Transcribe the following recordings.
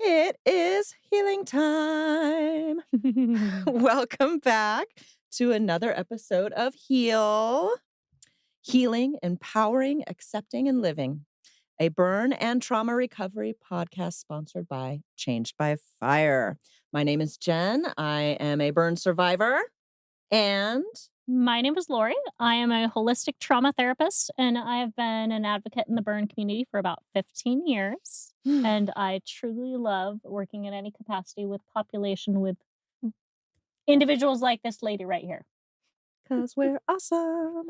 It is healing time. Welcome back to another episode of Healing, Empowering, Accepting, and Living, a burn and trauma recovery podcast sponsored by Changed by Fire. My name is Jen. I am a burn survivor and My name is Lori. I am a holistic trauma therapist, and I have been an advocate in the burn community for about 15 years. And I truly love working in any capacity with population with individuals like this lady right here. because we're awesome.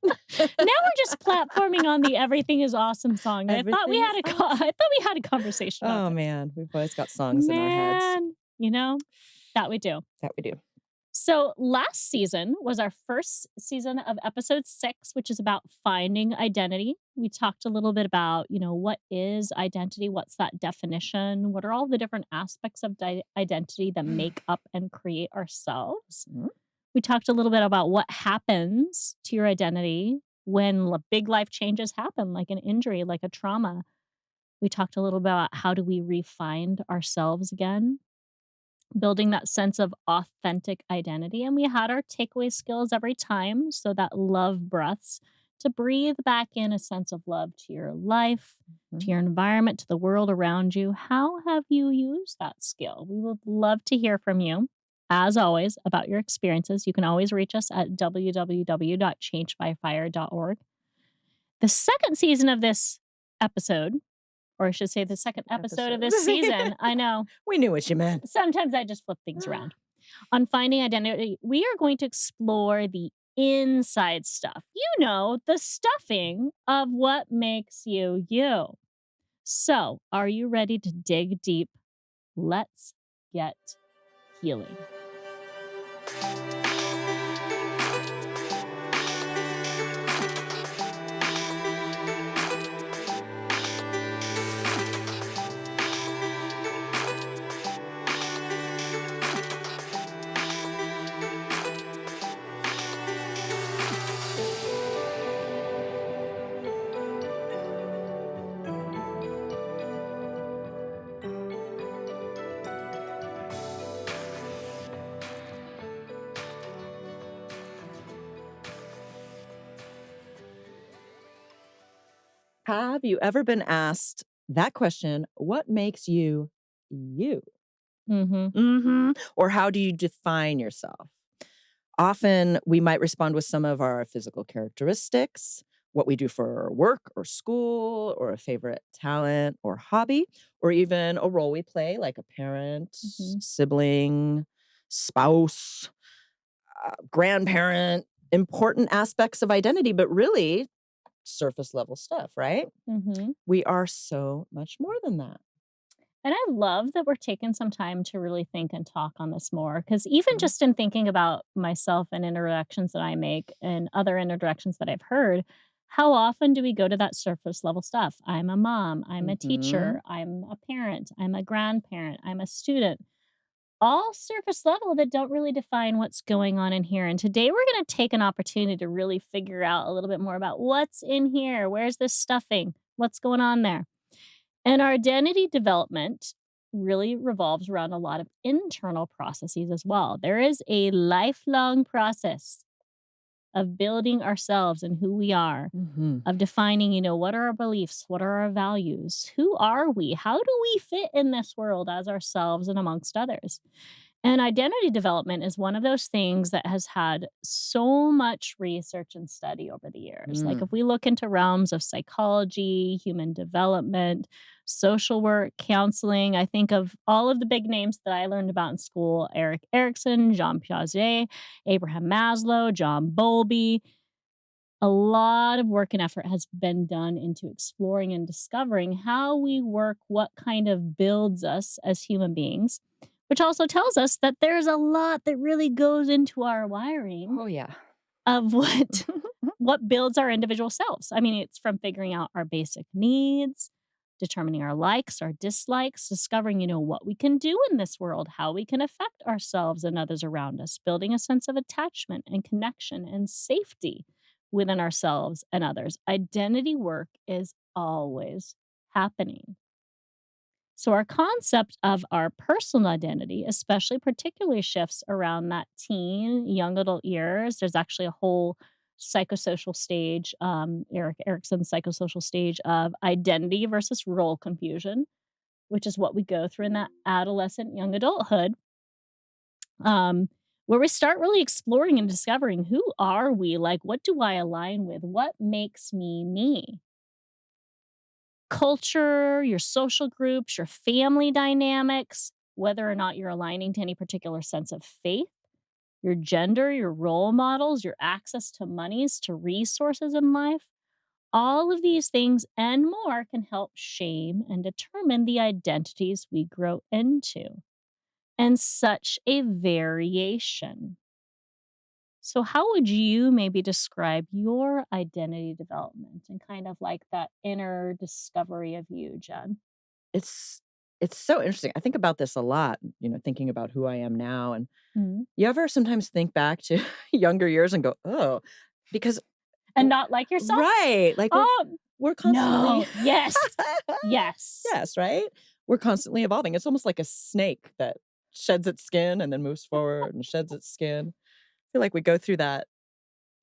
Now we're just platforming on the "Everything is Awesome" song. I thought we Everything had is I thought we had a conversation about Oh, this. man. We've always got songs in our heads. Man, that we do. That we do. So last season was our first season of episode 6, which is about finding identity. We talked a little bit about, what is identity? What's that definition? What are all the different aspects of identity that make up and create ourselves? Mhm. We talked a little bit about what happens to your identity when big life changes happen, like an injury, like a trauma. We talked a little bit about how do we re-find ourselves again, building that sense of authentic identity. And we had our takeaway skills every time. So that love breaths to breathe back in a sense of love to your life, to Mhm. your environment, to the world around you. How have you used that skill? We would love to hear from you. As always, about your experiences. You can always reach us at www.changedbyfire.org. The second season of this episode, or I should say the second episode of this season, I know, We knew what you meant. sometimes I just flip things around. On finding identity, we are going to explore the inside stuff. The stuffing of what makes you you. So, are you ready to dig deep? Let's get healing. Have you ever been asked that question, what makes you you? Mm-hmm. Or how do you define yourself? Often we might respond with some of our physical characteristics, what we do for work or school, or a favorite talent or hobby, or even a role we play like a parent, Mm-hmm. sibling, spouse, grandparent, important aspects of identity, but really surface level stuff, right? Mm-hmm. We are so much more than that. And I love that we're taking some time to really think and talk on this more. Because even Mhm. just in thinking about myself and introductions that I make and other introductions that I've heard, how often do we go to that surface level stuff? I'm a mom, I'm a Mhm. teacher, I'm a parent, I'm a grandparent, I'm a student. All surface level that don't really define what's going on in here. And today we're going to take an opportunity to really figure out a little bit more about what's in here. Where's this stuffing? What's going on there? And our identity development really revolves around a lot of internal processes as well. There is a lifelong process of building ourselves and who we are, Mhm. of defining, what are our beliefs? What are our values? Who are we? How do we fit in this world as ourselves and amongst others? And identity development is one of those things that has had so much research and study over the years. Like, Mm. if we look into realms of psychology, human development, social work, counseling, I think of all of the big names that I learned about in school: Eric Erickson, Jean Piaget, Abraham Maslow, John Bowlby. A lot of work and effort has been done into exploring and discovering how we work, what kind of builds us as human beings, which also tells us that there's a lot that really goes into our wiring Oh, yeah. of what builds our individual selves. I mean, it's from figuring out our basic needs, determining our likes, our dislikes, discovering, what we can do in this world, how we can affect ourselves and others around us, building a sense of attachment and connection and safety within ourselves and others. Identity work is always happening. So, our concept of our personal identity, especially particularly shifts around that teen, young adult years. There's actually a whole psychosocial stage, Eric Erickson's psychosocial stage of identity versus role confusion, which is what we go through in that adolescent, young adulthood, um, where we start really exploring and discovering who are we? Like, what do I align with? What makes me me? Culture, your social groups, your family dynamics, whether or not you're aligning to any particular sense of faith, your gender, your role models, your access to monies, to resources in life. All of these things and more can help shame and determine the identities we grow into. And such a variation. So, how would you maybe describe your identity development and kind of like that inner discovery of you, Jen? It's it's so interesting. I think about this a lot, thinking about who I am now, and Mhm. you ever sometimes think back to younger years and go, "Oh," because And w not like yourself? right, like, Oh, we're constantly no. Yes. Yes. yes, right? We're constantly evolving. It's almost like a snake that sheds its skin and then moves forward and sheds its skin. I feel like we go through that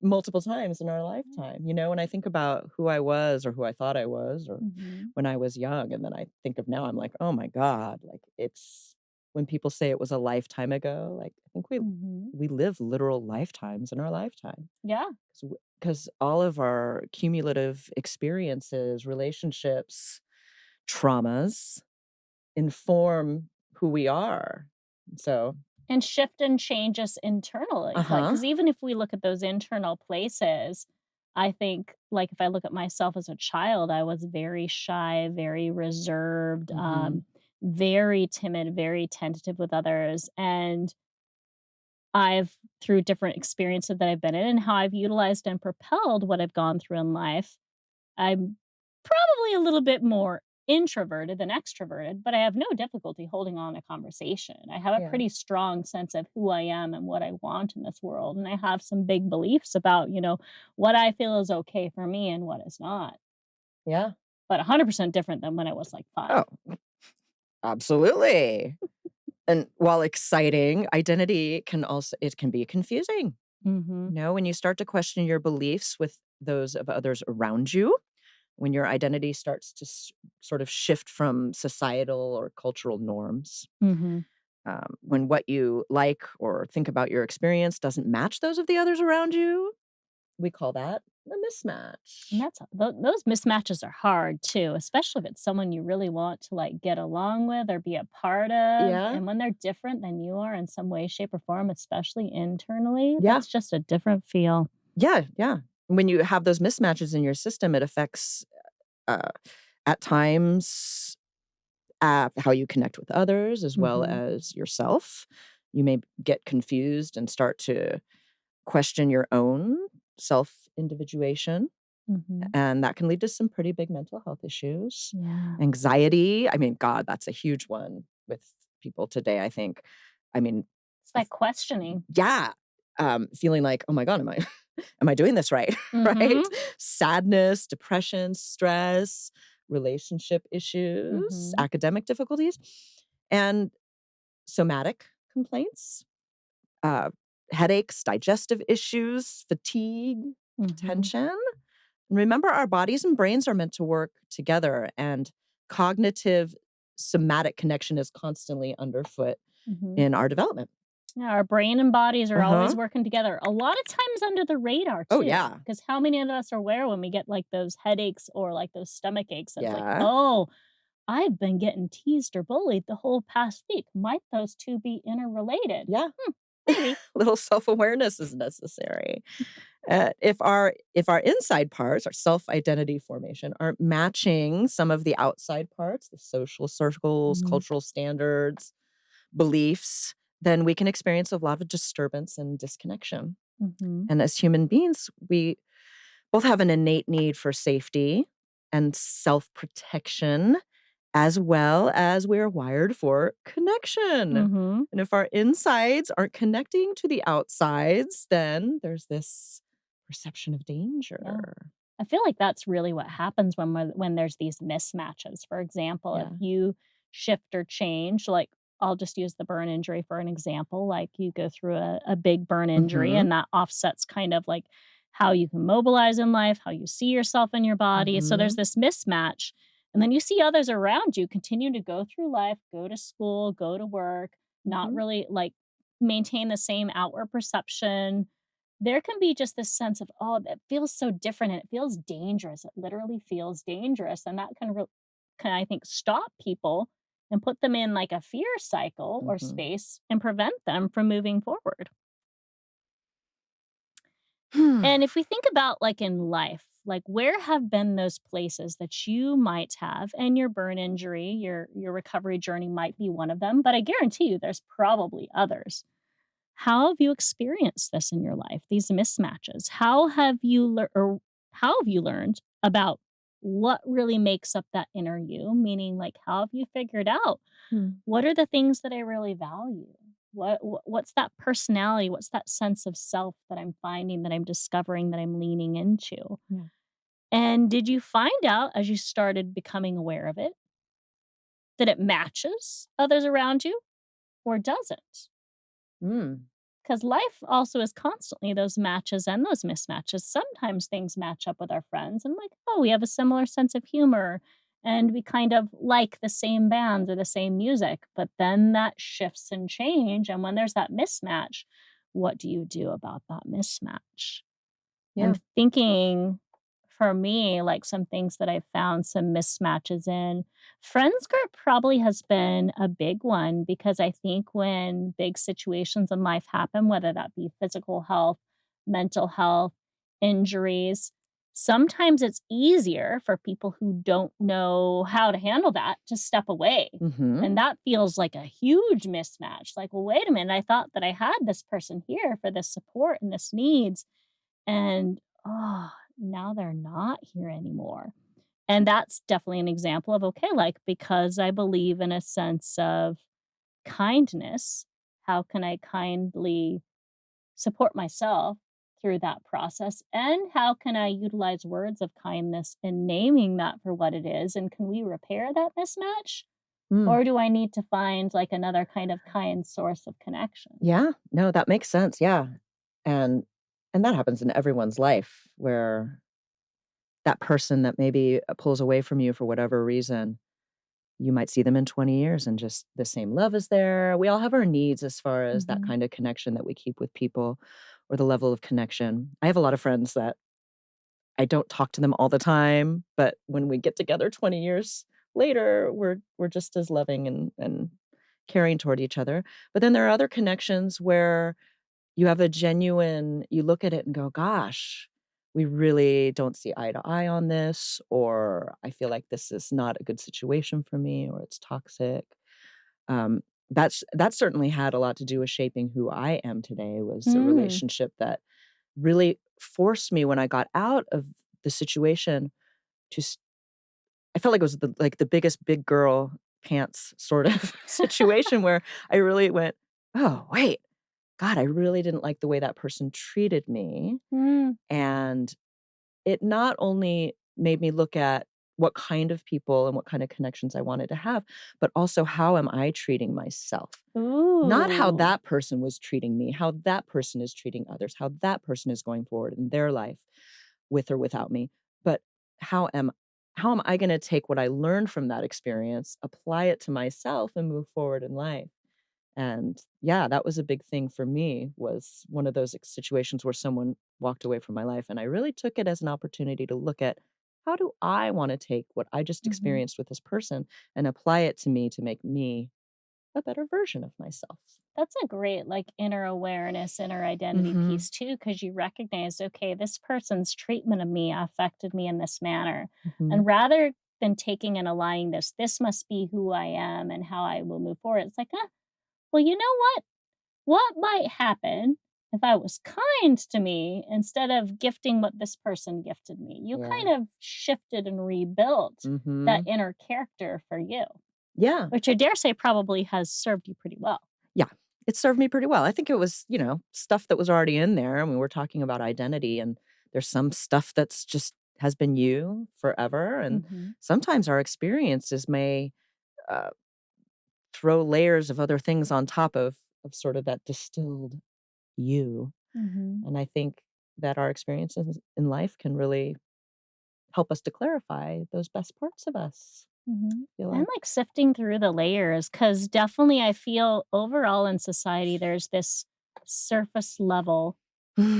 multiple times in our lifetime, when I think about who I was or who I thought I was or Mhm. when I was young, and then I think of now, I'm like, "Oh my god," like, it's when people say it was a lifetime ago, like, I think we Mhm. we live literal lifetimes in our lifetime. Yeah. 'Cause all of our cumulative experiences, relationships, traumas inform who we are. So And shift and change us internally. Like, uh-huh. because even if we look at those internal places, I think, like, if I look at myself as a child, I was very shy, very reserved, Mhm. very timid, very tentative with others. And I've, through different experiences that I've been in and how I've utilized and propelled what I've gone through in life, I'm probably a little bit more introverted than extroverted, but I have no difficulty holding on a conversation. I have a Yeah. pretty strong sense of who I am and what I want in this world. And I have some big beliefs about, what I feel is okay for me and what is not, Yeah. but 100% different than when I was like Oh, 5. absolutely. And while exciting, identity can be confusing. Mhm. When you start to question your beliefs with those of others around you, when your identity starts to sort of shift from societal or cultural norms, Mhm. when what you like or think about your experience doesn't match those of the others around you, we call that a And mismatch. that's those mismatches are hard too, especially if it's someone you really want to like get along with or be a part of. Yeah. And when they're different than you are in some way, shape, or form, especially internally, Yeah. that's just a different feel. Yeah. Yeah. When you have those mismatches in your system, it affects uh, at times how you connect with others as well Mhm. as yourself. You may get confused and start to question your own self individuation. Mhm. And that can lead to some pretty big mental health issues. Yeah. Anxiety, I mean, god, that's a huge one with people today, I think. I mean, It's like questioning. yeah, feeling like, "Oh my god, am I am I doing this right?" Right? Mhm. Sadness, depression, stress, relationship issues, Mhm. academic difficulties, and somatic complaints, uh, headaches, digestive issues, fatigue, Mhm. tension. Remember, our bodies and brains are meant to work together, and cognitive somatic connection is constantly underfoot Mhm. in our development. Yeah, our brain and bodies are always Uh-huh. working together. A lot of times under the radar Oh, too, yeah. because how many of us are aware when we get like those headaches or like those stomach aches? That's like, Yeah. oh, I've been getting teased or bullied the whole past week. Might those 2 be interrelated? Yeah. Maybe. Little self-awareness is necessary. If our inside parts, our self-identity formation, aren't matching some of the outside parts, the social circles, Mhm, cultural standards, beliefs, then we can experience a lot of disturbance and disconnection. mhm. And as human beings, we both have an innate need for safety and self-protection, as well as we're wired for connection. Mhm. And if our insides aren't connecting to the outsides, then there's this perception of Yeah. danger. I feel like that's really what happens when there's these mismatches. For example, if Yeah. you shift or change. Like, I'll just use the burn injury for an example. Like, you go through a big burn injury, Mhm. and that offsets kind of like how you can mobilize in life, how you see yourself in your body. So there's Mhm. this mismatch. And then you see others around you continue to go through life, go to school, go to work, not Mhm. really like maintain the same outward perception. There can be just this sense of, oh, that feels so different and it feels dangerous. It literally feels dangerous. And that can, I think, stop people and put them in like a fear cycle or Mhm. space and prevent them from moving forward. Hmm. And if we think about like in life, like where have been those places that you might have, and your burn injury, your recovery journey might be one of them, but I guarantee you there's probably others. How have you experienced this in your life? These mismatches. How have you learned about what really makes up that inner you? Meaning, like, how have you figured out Hmm. what are the things that I really value? What's that personality? What's that sense of self that I'm finding, that I'm discovering, that I'm leaning into? Yeah. And did you find out as you started becoming aware of it that it matches others around you or doesn't? Mm. Because life also is constantly those matches and those mismatches. Sometimes things match up with our friends and, like, oh, we have a similar sense of humor and we kind of like the same bands or the same music. But then that shifts and change. And when there's that mismatch, what do you do about that mismatch? I'm Yeah. thinking for me, like some things that I've found some mismatches in. Friends group probably has been a big one because I think when big situations in life happen, whether that be physical health, mental health, injuries, sometimes it's easier for people who don't know how to handle that to step away. Mhm. And that feels like a huge mismatch. Like, well, wait a minute, I thought that I had this person here for this support and this needs, and, oh, now they're not here anymore. And that's definitely an example of, okay, like, because I believe in a sense of kindness, how can I kindly support myself through that process? And how can I utilize words of kindness in naming that for what it is? And can we repair that mismatch? Mm. Or do I need to find like another kind of kind source of connection? Yeah. No, that makes sense, yeah. And and that happens in everyone's life where that person that maybe, pulls away from you for whatever reason, you might see them in 20 years and just the same love is there. We all have our needs as far as that Mhm. kind of connection that we keep with people or the level of connection. I have a lot of friends that I don't talk to them all the time, but when we get together 20 years later, we're just as loving and caring toward each other. But then there are other connections where you look at it and go, "Gosh, we really don't see eye to eye on this," or, "I feel like this is not a good situation for me," or, "It's toxic." Um, that certainly had a lot to do with shaping who I am today, was a Mm. relationship that really forced me when I got out of the situation to s I felt like it was the biggest big girl pants sort of situation where I really went, "Oh, wait, God, I really didn't like the way that person treated me." Mm. And it not only made me look at what kind of people and what kind of connections I wanted to have, but also how am I treating myself? Not how Ooh. that person was treating me, how that person is treating others, how that person is going forward in their life with or without me, but how am how am I gonna take what I learned from that experience, apply it to myself, and move forward in life? And yeah, that was a big thing for me, was one of those situations where someone walked away from my life, and I really took it as an opportunity to look at how do I wanna take what I just Mhm. experienced with this person and apply it to me to make me a better version of myself. That's a great, like, inner awareness, inner identity Mhm. piece too, because you recognize, okay, this person's treatment of me affected me in this manner. Mhm. And rather than taking and aligning this must be who I am and how I will move forward. It's like, well, you know what? What might happen if I was kind to me instead of gifting what this person gifted me? You Yeah. kind of shifted and rebuilt that Mhm. inner character for you, Yeah. which I dare say probably has served you pretty well. Yeah. It served me pretty well. I think it was, stuff that was already in there. I mean, we're talking about identity, and there's some stuff that's just has been you forever, and Mhm. sometimes our experiences may, uh throw layers of other things on top of sort of that distilled you. Mhm. And I think that our experiences in life can really help us to clarify those best parts of us, Mhm. I feel And, like. like, sifting through the layers, because definitely I feel overall in society, there's this surface level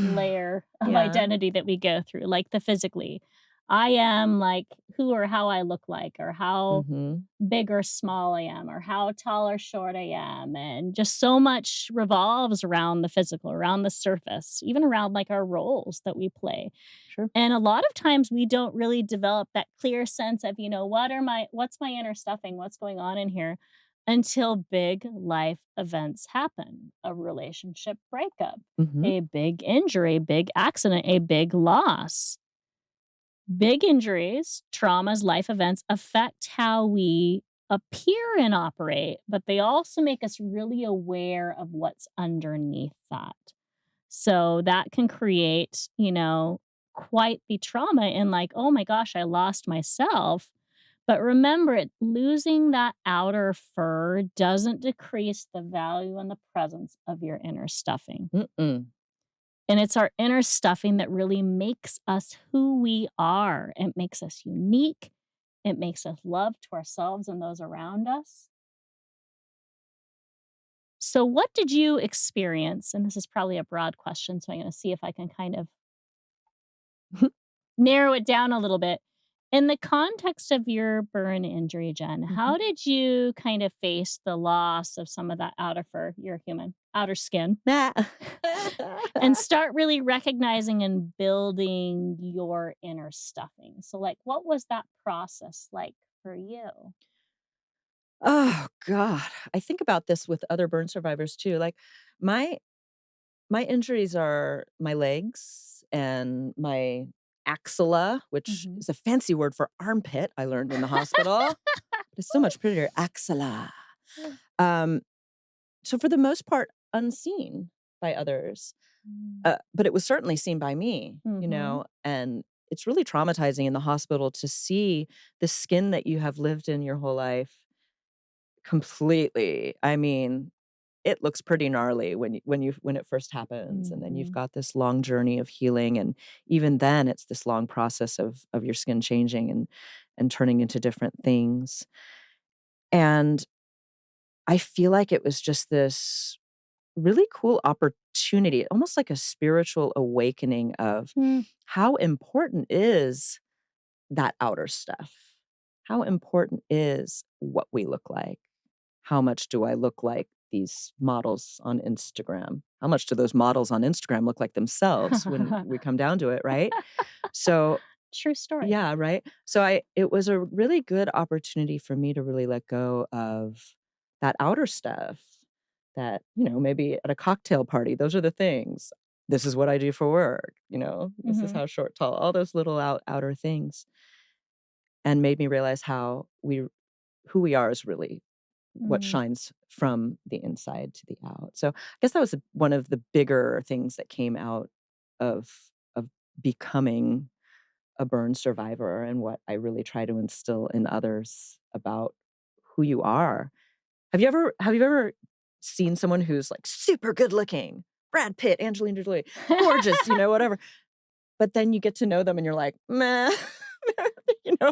layer of Yeah. identity that we go through, like the physically. I am like who or how I look like, or how Mhm. big or small I am, or how tall or short I am. And just so much revolves around the physical, around the surface, even around like our roles that we play. Sure. And a lot of times we don't really develop that clear sense of, what's my inner stuffing, what's going on in here until big life events happen, a relationship breakup, Mhm. a big injury, big accident, a big loss. Big injuries, traumas, life events affect how we appear and operate, but they also make us really aware of what's underneath that. So that can create, quite the trauma in like, oh my gosh, I lost myself. But remember it, losing that outer fur doesn't decrease the value and the presence of your inner stuffing. Mm-mm. And it's our inner stuffing that really makes us who we are. It makes us unique. It makes us love to ourselves and those around us. So, what did you experience? And this is probably a broad question, so I'm going to see if I can kind of narrow it down a little bit. In the context of your burn injury, Jen, Mhm. how did you kind of face the loss of some of that outer fur, you're human, outer skin, Ah. and start really recognizing and building your inner stuffing? So, like, what was that process like for you? Oh god. I think about this with other burn survivors too. Like, my my injuries are my legs and my axilla, which Mhm. is a fancy word for armpit, I learned in the hospital. It's so much prettier, axilla. Um, so for the most part, unseen by others, Mm. but it was certainly seen by me, Mhm. and it's really traumatizing in the hospital to see the skin that you have lived in your whole life completely. I mean, it looks pretty gnarly when it first happens, and then you've Mhm. got this long journey of healing, and even then, it's this long process of your skin changing and turning into different things, and I feel like it was just this really cool opportunity, almost like a spiritual awakening of Mm. how important is that outer stuff? How important is what we look like? How much do I look like these models on Instagram? How much do those models on Instagram look like themselves when we come down to it, right? So, True story. yeah, right? So it was a really good opportunity for me to really let go of that outer stuff that, maybe at a cocktail party, those are the things. This is what I do for work, this is Mhm. how short, tall, all those little outer things, and made me realize how who we are is really what Mm. shines from the inside to the out. So, I guess that was one of the bigger things that came out of becoming a burn survivor, and what I really try to instill in others about who you are. Have you ever seen someone who's, like, super good looking? Brad Pitt, Angelina Jolie, gorgeous, whatever, but then you get to know them and you're like, "Meh."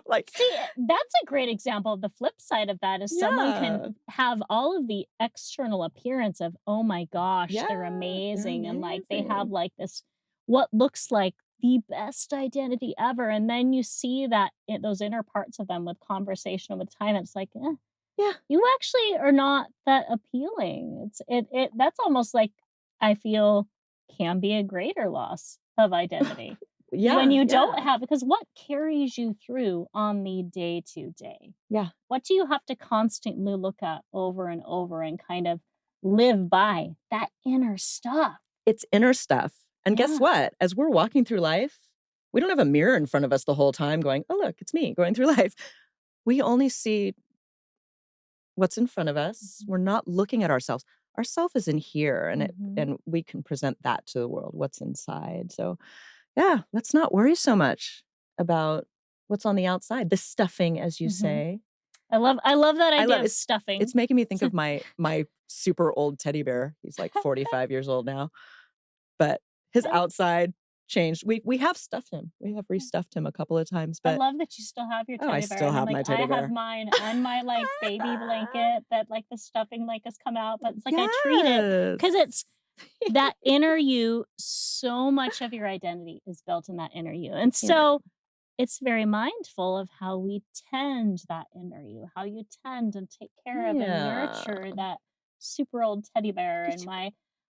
Like See, that's a great example of the flip side of that is someone can yeah, have all of the external appearance of, "Oh my gosh, they're yeah, they're amazing," and, like, they have, amazing. like, this what looks like the best identity ever, and then you see that those inner parts of them with conversation with time, and it's like, Yeah, you actually are not that appealing." That's almost like I feel can be a greater loss of identity. When yeah, you don't yeah, have because what carries you through on the day to day? yeah. What do you have to constantly look at over and over and kind of live by? That inner stuff. It's inner stuff, and guess Yeah. what? As we're walking through life, we don't have a mirror in front of us the whole time going, "Oh, look, it's me going through life." We only see what's in front of us. Mhm. We're not looking at ourselves. Our self is in here, and Mhm. we can present that to the world, what's inside. So, yeah, let's not worry so much about what's on the outside, the stuffing, as you Mhm. say. I love that I idea love of it's stuffing. making me think of my super old teddy bear. He's like 45 years old now, but his I outside changed. We have stuffed him. We have restuffed him a couple of times, I but love that you still have your oh, I teddy bear, still and I'm have like, my I teddy have bear. mine and my, like, baby blanket that, like, the stuffing, like, has come out, but it's like I treat it because Yes. it's that inner you, so much of your identity is built in that inner you, and You know, so it's very mindful of how we tend that inner you, how you tend and take care of and yeah. nurture that super old teddy bear and Just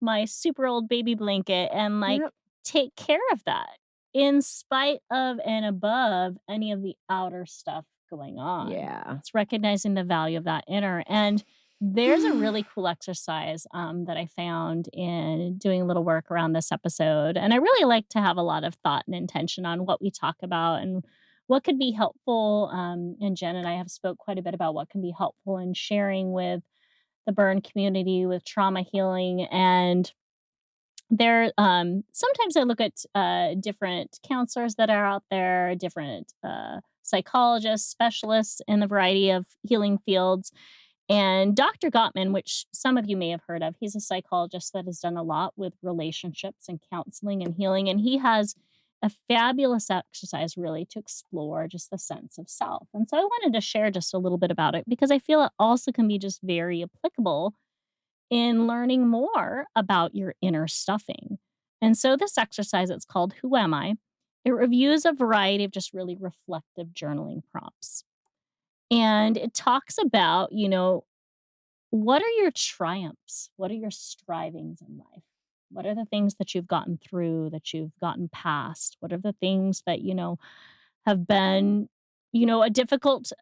my super old baby blanket and, like, yep. take care of that in spite of and above any of the outer stuff going on. Yeah. It's recognizing the value of that inner, and there's a really cool exercise, that I found in doing a little work around this episode, and I really like to have a lot of thought and intention on what we talk about and what could be helpful, and Jen and I have spoke quite a bit about what can be helpful in sharing with the burn community with trauma healing, and there sometimes I look at different counselors that are out there, different psychologists, specialists in the variety of healing fields, and Dr. Gottman, which some of you may have heard of, he's a psychologist that has done a lot with relationships and counseling and healing. And he has a fabulous exercise really to explore just the sense of self. And so I wanted to share just a little bit about it because I feel it also can be just very applicable in learning more about your inner stuffing. And so this exercise, it's called Who Am I? It reviews a variety of just really reflective journaling prompts. And it talks about, what are your triumphs? What are your strivings in life? What are the things that you've gotten through, that you've gotten past? What are the things that, have been, a difficult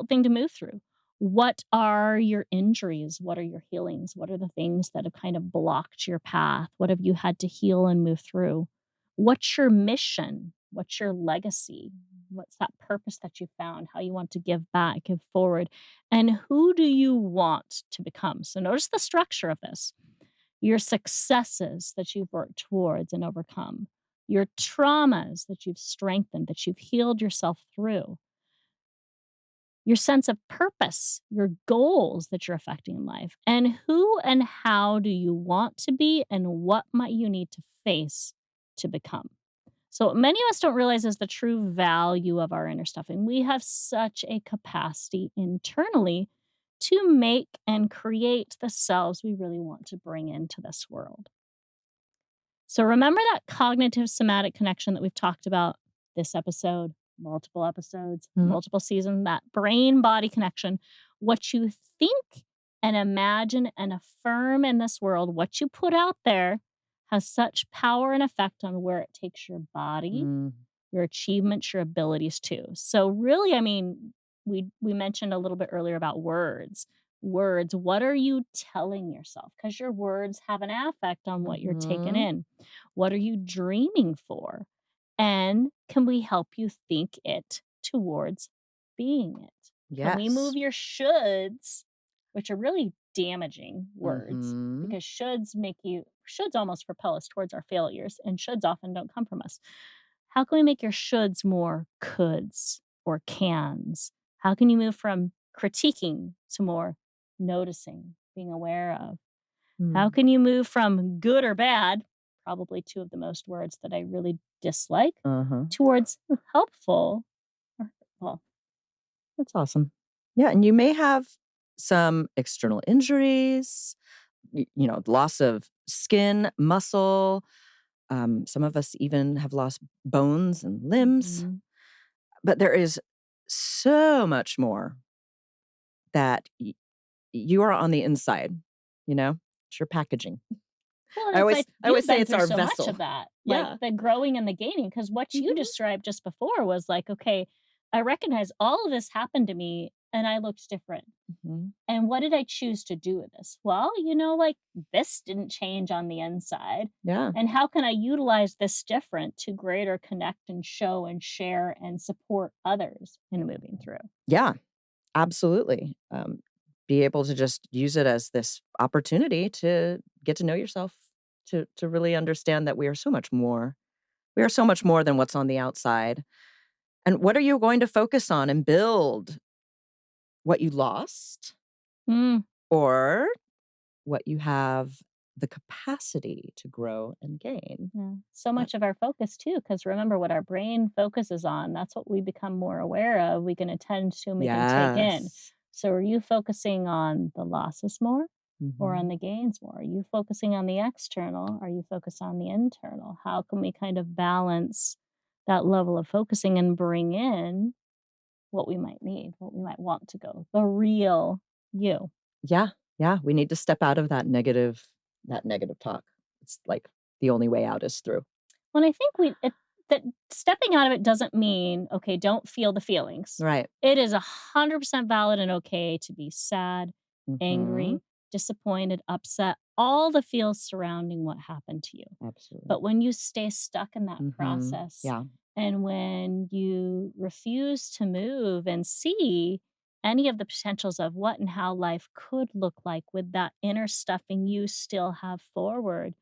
thing to move through? What are your injuries? What are your healings? What are the things that have kind of blocked your path? What have you had to heal and move through? What's your mission? What's your legacy? What's that purpose that you found? How you want to give back, give forward? And who do you want to become? So notice the structure of this. Your successes that you've worked towards and overcome, your traumas that you've strengthened, that you've healed yourself through, your sense of purpose, your goals that you're affecting in life, and who and how do you want to be, and what might you need to face to become. So, what many of us don't realize is the true value of our inner stuffing. We have such a capacity internally to make and create the selves we really want to bring into this world. So remember that cognitive somatic connection that we've talked about this episodes, Mhm. multiple seasons, that brain body connection. What you think and imagine and affirm in this world, what you put out there has such power and effect on where it takes your body, Mm. your achievements, your abilities too. So really, I mean, we mentioned a little bit earlier about words. Words, what are you telling yourself? Because your words have an affect on what you're taking Mhm. in. What are you dreaming for? And can we help you think it towards being it? Can we Yes. move your shoulds, which are really damaging words, Mhm. because shoulds almost propel us towards our failures, and shoulds often don't come from us. How can we make your shoulds more coulds or cans? How can you move from critiquing to more noticing, being aware of? How Mm. can you move from good or bad, probably two of the most words that I really dislike, Uh-huh. towards helpful or hurtful? That's awesome. Yeah, and you may have some external injuries, loss of skin, muscle. Some of us even have lost bones and limbs. Mhm. But there is so much more that you are on the inside, you know? It's your packaging. Well, and it's like I always you've say been it's through our so much of vessel. that, like Yeah. the growing and the gaining. Because what you Mhm. described just before was like, okay, I recognize all of this happened to me and I looked different. Mhm. And what did I choose to do with this? Well, like this didn't change on the inside. Yeah. And how can I utilize this different to greater connect and show and share and support others in moving through? Yeah, absolutely. Be able to just use it as this opportunity to get to know yourself, to really understand that we are so much more. We are so much more than what's on the outside. And what are you going to focus on and build? what you lost Mm, or what you have the capacity to grow and gain. yeah. So That much of our focus too, because remember what our brain focuses on, that's what we become more aware of, we can attend to and we can take in. Yes. So are you focusing on the losses more or on Mhm. the gains more? Are you focusing on the external? Are you focused on the internal? How can we kind of balance that level of focusing and bring in what we might need, what we might want to go, the real you? Yeah, yeah, we need to step out of that negative talk. It's like the only way out is through. Well, I think that stepping out of it doesn't mean, okay, don't feel the feelings. Right. It is 100% valid and okay to be sad, Mhm. angry, disappointed, upset, all the feels surrounding what happened to you. Absolutely. But when you stay stuck in that Mhm. process Yeah. and when you refuse to move and see any of the potentials of what and how life could look like with that inner stuffing you still have forward,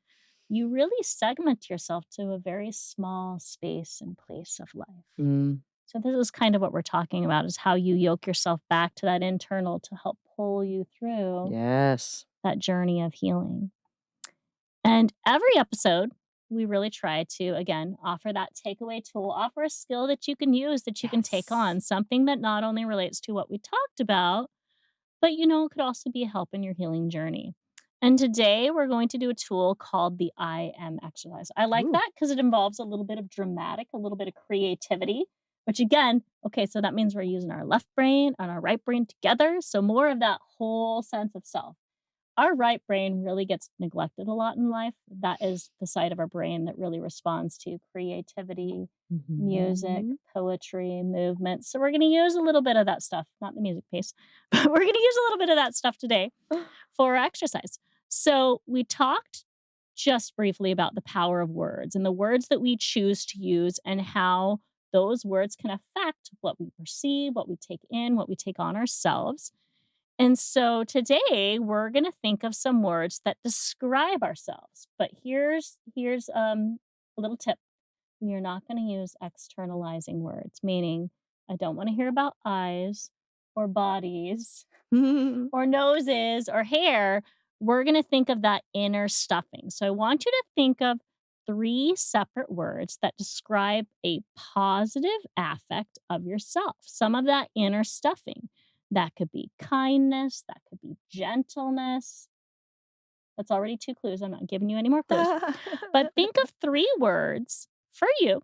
you really segment yourself to a very small space and place of life. Mm, So this is kind of what we're talking about is how you yoke yourself back to that internal to help pull you through yes. that journey of healing. And every episode, we really try to, again, offer that takeaway tool, offer a skill that you can use, that you can take on, Yes. something that not only relates to what we talked about, but could also be a help in your healing journey. And today we're going to do a tool called the I am exercise. I like Ooh. that because it involves a little bit of dramatic, a little bit of creativity, which again, okay, so that means we're using our left brain and our right brain together. So more of that whole sense of self. Our right brain really gets neglected a lot in life. That is the side of our brain that really responds to creativity, music, Mhm. poetry, movement. So we're going to use a little bit of that stuff, not the music piece, but we're going to use a little bit of that stuff today for our exercise. So we talked just briefly about the power of words and the words that we choose to use and how those words can affect what we perceive, what we take in, what we take on ourselves. And so today we're going to think of some words that describe ourselves. But here's a little tip. We are not going to use externalizing words, meaning I don't want to hear about eyes or bodies or noses or hair. We're going to think of that inner stuffing. So I want you to think of three separate words that describe a positive affect of yourself, some of that inner stuffing. That could be kindness, that could be gentleness. That's already two clues. I'm not giving you any more clues. But think of three words for you.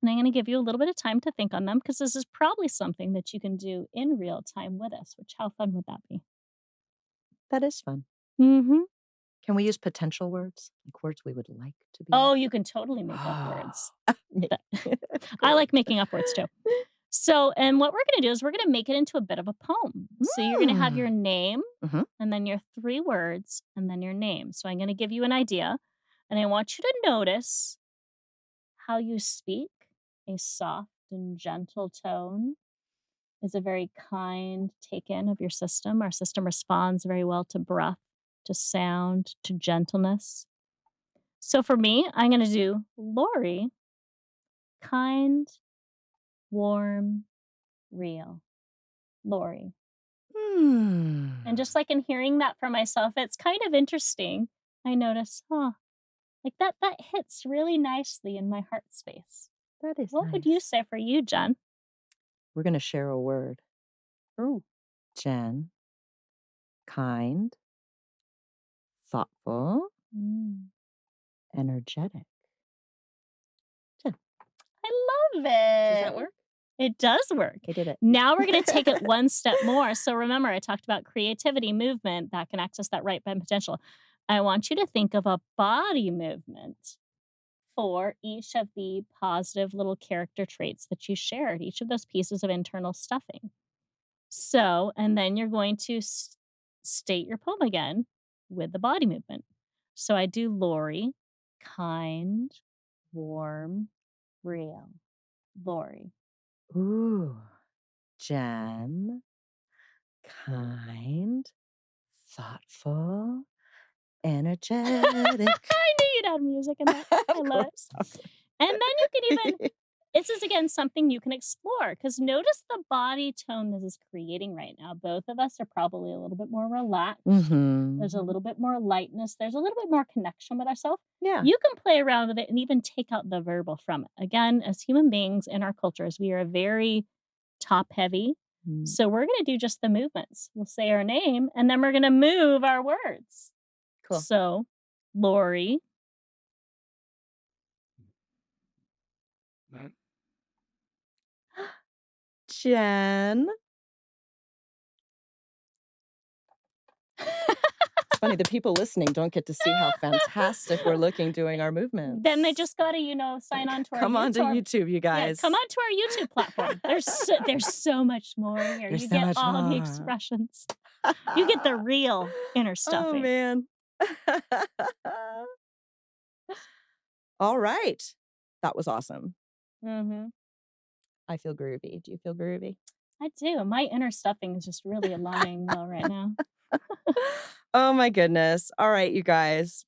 And I'm going to give you a little bit of time to think on them because this is probably something that you can do in real time with us, which how fun would that be? That is fun. Mhm. Can we use potential words? Like words we would like to be? Oh, you can totally make up words. Ah, me That I great. like making up words too. So, and what we're gonna do is we're gonna make it into a bit of a poem. So you're gonna have your Mm. name Mhm. and then your three words and then your name. So I'm gonna give you an idea and I want you to notice how you speak. A soft and gentle tone is a very kind take in of your system. Our system responds very well to breath, to sound, to gentleness. So for me, I'm gonna do Lori, kind, warm, real. Lori. And just Hmm. like in hearing that for myself, it's kind of interesting. I notice, huh, like that hits really nicely in my heart space. That is What would you nice. say for you, Jen? We're gonna share a word. Ooh. Jen, kind, thoughtful, Mm. energetic. Jen, I love does that it. work? It does work. I did it. Now we're going to take it one step more. So remember, I talked about creativity, movement that can access that right brain potential. I want you to think of a body movement for each of the positive little character traits that you shared, each of those pieces of internal stuffing. So, and then you're going to state your poem again with the body movement. So I do Lori, kind, warm, real. Lori. Ooh. Jen, kind, thoughtful, energetic. I knew you'd add music in that. I Of love it. course. And then you can even, this is again something you can explore because notice the body tone this is creating right now. Both of us are probably a little bit more relaxed. There's a Mhm. little bit more lightness. There's a little bit more connection with ourselves. Yeah. You can play around with it and even take out the verbal from it. Again, as human beings in our cultures, we are very top heavy. Mm, So we're going to do just the movements. We'll say our name and then we're going to move our words. cool. So, Lori, Jen. It's funny, the people listening don't get to see how fantastic we're looking doing our then they movements. just got to, sign on to our Come on to YouTube. YouTube, you Yeah, come guys. on to our YouTube platform. There's so much more here. There's You so get much all the more. expressions. You get the real inner Oh, stuffing. man. All right. That was awesome. Mhm. I feel groovy. Do you feel groovy? I do. My inner stuffing is just really aligning well right now. Oh my goodness. All right, you guys.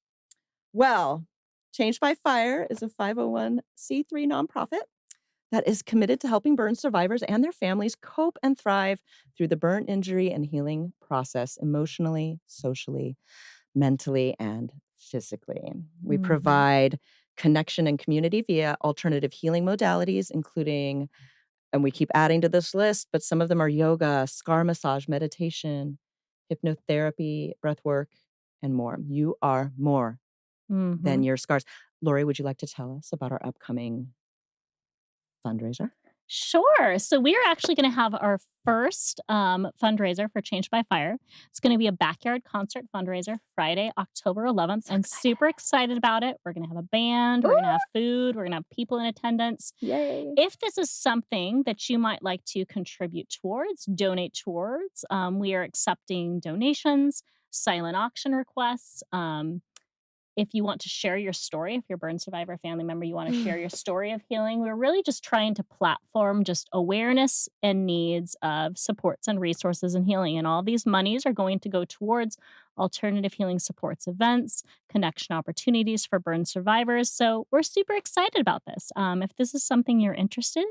Well, Change by Fire is a 501(c)(3) nonprofit that is committed to helping burn survivors and their families cope and thrive through the burn injury and healing process emotionally, socially, mentally, and physically. We Mhm. provide connection and community via alternative healing modalities, including, and we keep adding to this list, but some of them are yoga, scar massage, meditation, hypnotherapy, breath work, and more. You are more than Mhm. your scars. Lori, would you like to tell us about our upcoming fundraiser? Sure. So we're actually going to have our first fundraiser for Change by Fire. It's going to be a backyard concert fundraiser Friday, October 11th. So I'm excited. super excited about it. We're going to have a band, we're going to Woo! have food, we're going to have people in attendance. Yay. If this is something that you might like to contribute towards, donate towards, we are accepting donations, silent auction requests. If you want to share your story, if you're a burn survivor family member, you want to share your story of healing, we're really just trying to platform just awareness and needs of supports and resources and healing. And all these monies are going to go towards alternative healing supports events, connection opportunities for burn survivors. So we're super excited about this. If this is something you're interested in,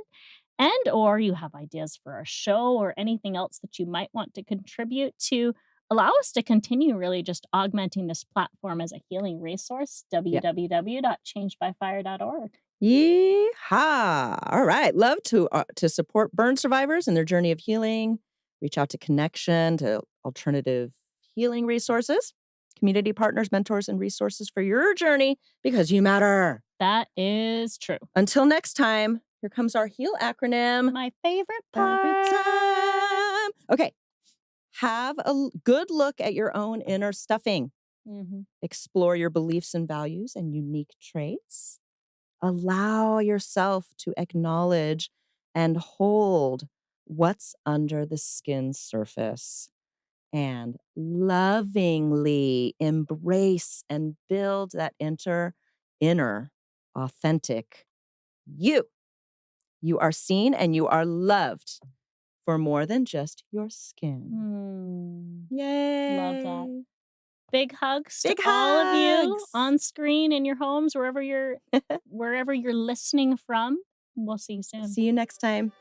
and or you have ideas for our show or anything else that you might want to contribute to allow us to continue really just augmenting this platform as a healing resource, Yeah. www.changebyfire.org. Yeehaw! All right. Love to support burn survivors in their journey of healing. Reach out to Connection, to alternative healing resources, community partners, mentors, and resources for your journey because you matter. That is true. Until next time, here comes our HEAL acronym. My favorite Every part. time. Okay. Have a good look at your own inner stuffing. Mhm. Explore your beliefs and values and unique traits. Allow yourself to acknowledge and hold what's under the skin surface and lovingly embrace and build that inner authentic you. You are seen and you are loved for more than just your skin. Mm, love that. Yay. Big hugs to Big all of you hugs. on screen in your homes, wherever you're listening from. We'll see you soon. See you next time.